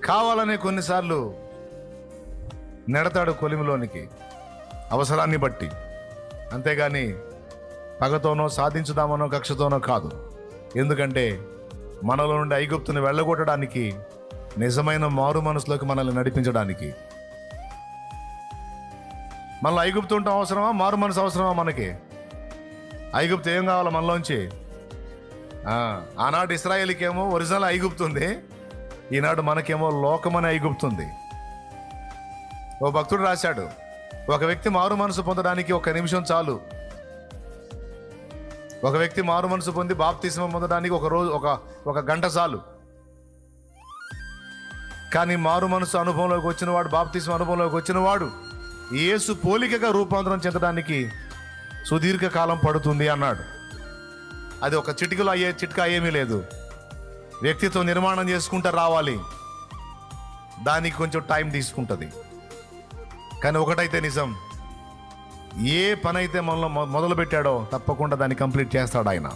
కావాలనే కొన్నిసార్లు నెడతాడు కొలిమిలోనికి, అవసరాన్ని బట్టి. అంతేగాని పగతోనో సాధించుదామనో కక్షతోనో కాదు. ఎందుకంటే మనలో నుండి ఐగుప్తుని వెళ్ళగొట్టడానికి, నిజమైన మారు మనసులోకి మనల్ని నడిపించడానికి. మనలో ఐగుప్తు ఉండటం అవసరమా, మారు మనసు అవసరమా? మనకి ఐగుప్తు ఏం కావాలి మనలోంచి? ఆనాడు ఇశ్రాయేలుకేమో ఒరిజినల్ ఐగుప్తుంది, ఈనాడు మనకేమో లోకమనే ఐగుప్తుంది. ఓ భక్తుడు రాశాడు, ఒక వ్యక్తి మారు మనసు పొందడానికి 1 నిమిషం చాలు. ఒక వ్యక్తి మారు మనసు పొంది బాప్తిస్మం పొందడానికి ఒక గంట చాలు. కానీ మారు మనసు అనుభవంలోకి వచ్చినవాడు, బాప్తిస్మం అనుభవంలోకి వచ్చినవాడు యేసు పోలికగా రూపాంతరం చెందడానికి సుదీర్ఘకాలం పడుతుంది అన్నాడు. అది ఒక చిటికలో అయ్యే చిట్కా ఏమీ లేదు. వ్యక్తిత్వ నిర్మాణం చేసుకుంటూ రావాలి, దానికి కొంచెం టైం తీసుకుంటుంది. కానీ ఒకటైతే నిజం, ఏ పని అయితే మనలో మొదలు పెట్టాడో తప్పకుండా దాన్ని కంప్లీట్ చేస్తాడు ఆయన.